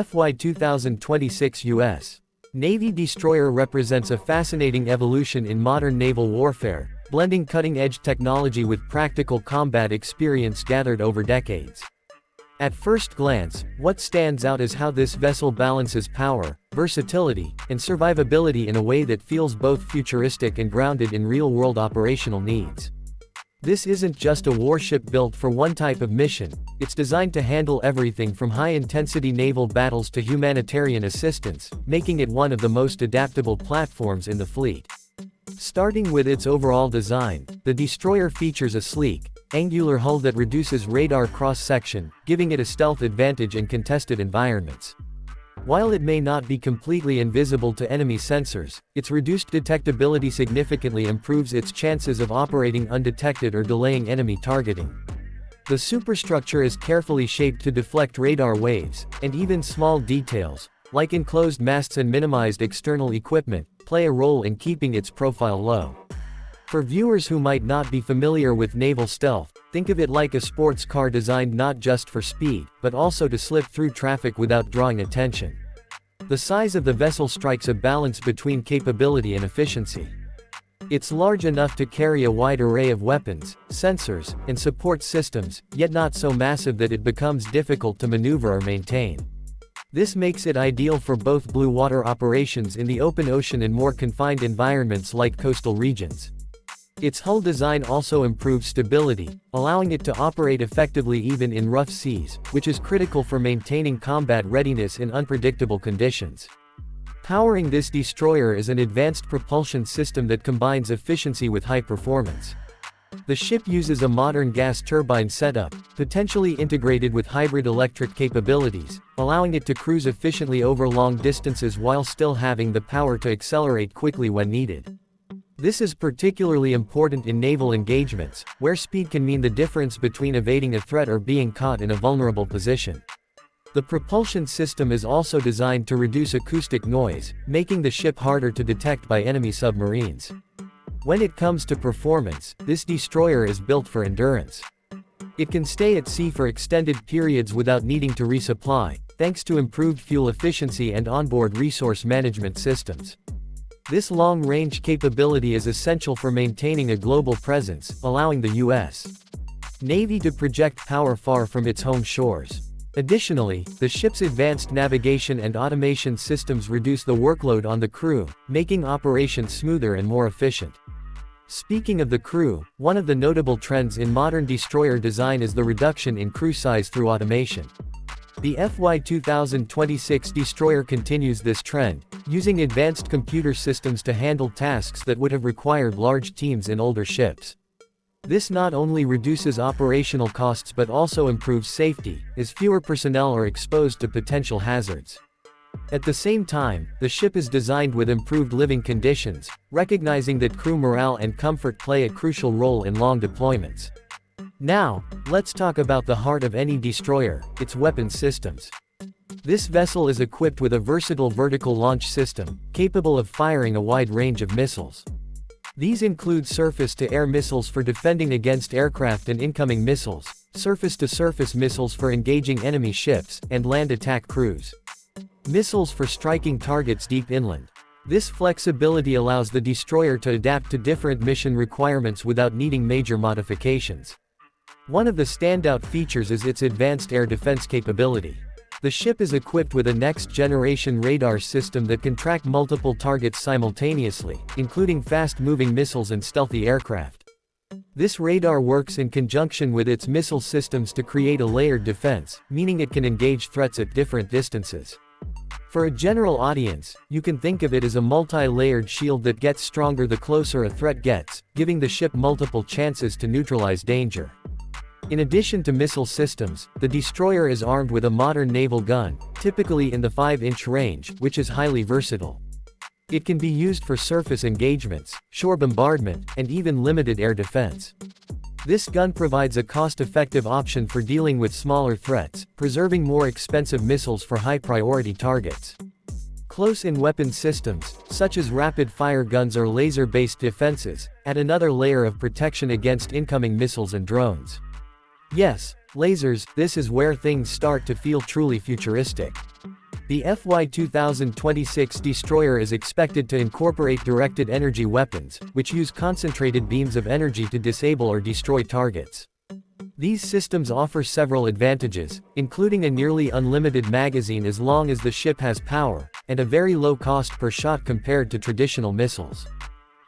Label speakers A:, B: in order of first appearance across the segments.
A: FY 2026 U.S. Navy destroyer represents a fascinating evolution in modern naval warfare, blending cutting-edge technology with practical combat experience gathered over decades. At first glance, what stands out is how this vessel balances power, versatility, and survivability in a way that feels both futuristic and grounded in real-world operational needs. This isn't just a warship built for one type of mission, it's designed to handle everything from high-intensity naval battles to humanitarian assistance, making it one of the most adaptable platforms in the fleet. Starting with its overall design, the destroyer features a sleek, angular hull that reduces radar cross-section, giving it a stealth advantage in contested environments. While it may not be completely invisible to enemy sensors, its reduced detectability significantly improves its chances of operating undetected or delaying enemy targeting. The superstructure is carefully shaped to deflect radar waves, and even small details, like enclosed masts and minimized external equipment, play a role in keeping its profile low. For viewers who might not be familiar with naval stealth, think of it like a sports car designed not just for speed, but also to slip through traffic without drawing attention. The size of the vessel strikes a balance between capability and efficiency. It's large enough to carry a wide array of weapons, sensors, and support systems, yet not so massive that it becomes difficult to maneuver or maintain. This makes it ideal for both blue water operations in the open ocean and more confined environments like coastal regions. Its hull design also improves stability, allowing it to operate effectively even in rough seas, which is critical for maintaining combat readiness in unpredictable conditions. Powering this destroyer is an advanced propulsion system that combines efficiency with high performance. The ship uses a modern gas turbine setup, potentially integrated with hybrid electric capabilities, allowing it to cruise efficiently over long distances while still having the power to accelerate quickly when needed. This is particularly important in naval engagements, where speed can mean the difference between evading a threat or being caught in a vulnerable position. The propulsion system is also designed to reduce acoustic noise, making the ship harder to detect by enemy submarines. When it comes to performance, this destroyer is built for endurance. It can stay at sea for extended periods without needing to resupply, thanks to improved fuel efficiency and onboard resource management systems. This long-range capability is essential for maintaining a global presence, allowing the U.S. Navy to project power far from its home shores. Additionally, the ship's advanced navigation and automation systems reduce the workload on the crew, making operations smoother and more efficient. Speaking of the crew, one of the notable trends in modern destroyer design is the reduction in crew size through automation. The FY 2026 destroyer continues this trend, using advanced computer systems to handle tasks that would have required large teams in older ships. This not only reduces operational costs but also improves safety, as fewer personnel are exposed to potential hazards. At the same time, the ship is designed with improved living conditions, recognizing that crew morale and comfort play a crucial role in long deployments. Now, let's talk about the heart of any destroyer, its weapons systems. This vessel is equipped with a versatile vertical launch system, capable of firing a wide range of missiles. These include surface-to-air missiles for defending against aircraft and incoming missiles, surface-to-surface missiles for engaging enemy ships, and land attack crews. Missiles for striking targets deep inland. This flexibility allows the destroyer to adapt to different mission requirements without needing major modifications. One of the standout features is its advanced air defense capability. The ship is equipped with a next-generation radar system that can track multiple targets simultaneously, including fast-moving missiles and stealthy aircraft. This radar works in conjunction with its missile systems to create a layered defense, meaning it can engage threats at different distances. For a general audience, you can think of it as a multi-layered shield that gets stronger the closer a threat gets, giving the ship multiple chances to neutralize danger. In addition to missile systems, the destroyer is armed with a modern naval gun, typically in the 5-inch range, which is highly versatile. It can be used for surface engagements, shore bombardment, and even limited air defense. This gun provides a cost-effective option for dealing with smaller threats, preserving more expensive missiles for high-priority targets. Close-in weapon systems, such as rapid-fire guns or laser-based defenses, add another layer of protection against incoming missiles and drones. Yes, lasers, this is where things start to feel truly futuristic. The FY 2026 destroyer is expected to incorporate directed energy weapons, which use concentrated beams of energy to disable or destroy targets. These systems offer several advantages, including a nearly unlimited magazine as long as the ship has power, and a very low cost per shot compared to traditional missiles.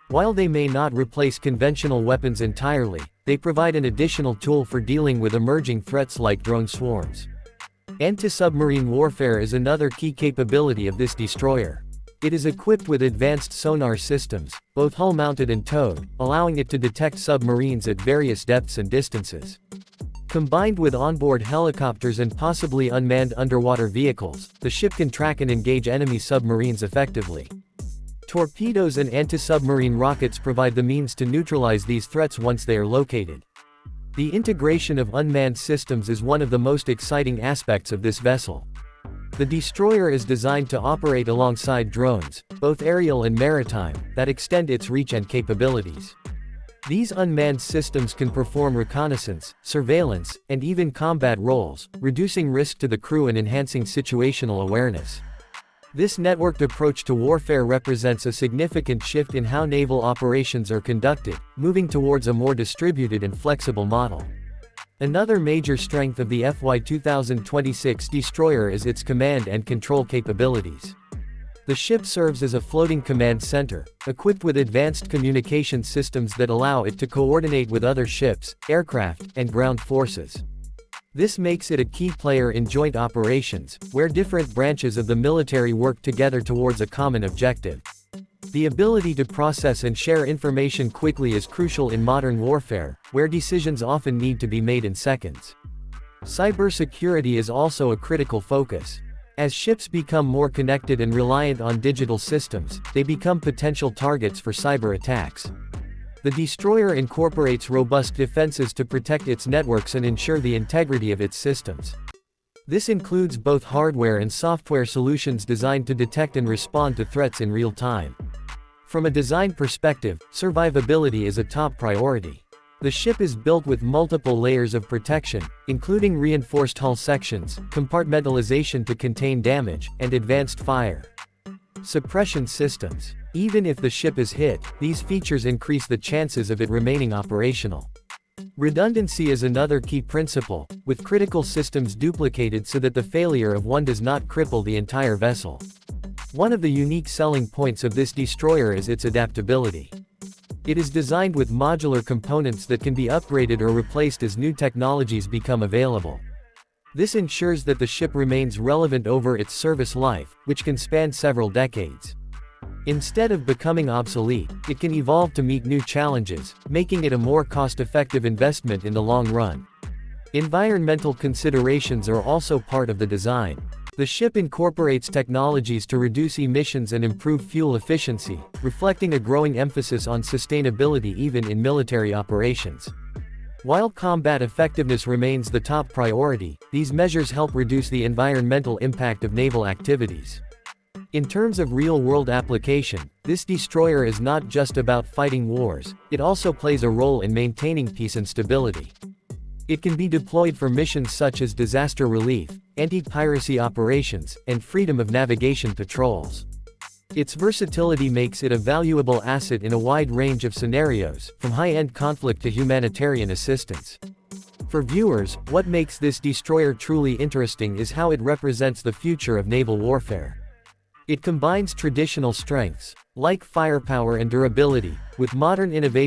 A: While they may not replace conventional weapons entirely, they provide an additional tool for dealing with emerging threats like drone swarms. Anti-submarine warfare is another key capability of this destroyer. It is equipped with advanced sonar systems, both hull-mounted and towed, allowing it to detect submarines at various depths and distances. Combined with onboard helicopters and possibly unmanned underwater vehicles, the ship can track and engage enemy submarines effectively. Torpedoes and anti-submarine rockets provide the means to neutralize these threats once they are located. The integration of unmanned systems is one of the most exciting aspects of this vessel. The destroyer is designed to operate alongside drones, both aerial and maritime, that extend its reach and capabilities. These unmanned systems can perform reconnaissance, surveillance, and even combat roles, reducing risk to the crew and enhancing situational awareness. This networked approach to warfare represents a significant shift in how naval operations are conducted, moving towards a more distributed and flexible model. Another major strength of the FY 2026 destroyer is its command and control capabilities. The ship serves as a floating command center, equipped with advanced communication systems that allow it to coordinate with other ships, aircraft, and ground forces. This makes it a key player in joint operations, where different branches of the military work together towards a common objective. The ability to process and share information quickly is crucial in modern warfare, where decisions often need to be made in seconds. Cybersecurity is also a critical focus. As ships become more connected and reliant on digital systems, they become potential targets for cyber attacks. The destroyer incorporates robust defenses to protect its networks and ensure the integrity of its systems. This includes both hardware and software solutions designed to detect and respond to threats in real time. From a design perspective, survivability is a top priority. The ship is built with multiple layers of protection, including reinforced hull sections, compartmentalization to contain damage, and advanced fire suppression systems. Even if the ship is hit, these features increase the chances of it remaining operational. Redundancy is another key principle, with critical systems duplicated so that the failure of one does not cripple the entire vessel. One of the unique selling points of this destroyer is its adaptability. It is designed with modular components that can be upgraded or replaced as new technologies become available. This ensures that the ship remains relevant over its service life, which can span several decades. Instead of becoming obsolete, it can evolve to meet new challenges, making it a more cost-effective investment in the long run. Environmental considerations are also part of the design. The ship incorporates technologies to reduce emissions and improve fuel efficiency, reflecting a growing emphasis on sustainability even in military operations. While combat effectiveness remains the top priority, these measures help reduce the environmental impact of naval activities. In terms of real-world application, this destroyer is not just about fighting wars, it also plays a role in maintaining peace and stability. It can be deployed for missions such as disaster relief, anti-piracy operations, and freedom of navigation patrols. Its versatility makes it a valuable asset in a wide range of scenarios, from high-end conflict to humanitarian assistance. For viewers, what makes this destroyer truly interesting is how it represents the future of naval warfare. It combines traditional strengths, like firepower and durability, with modern innovation.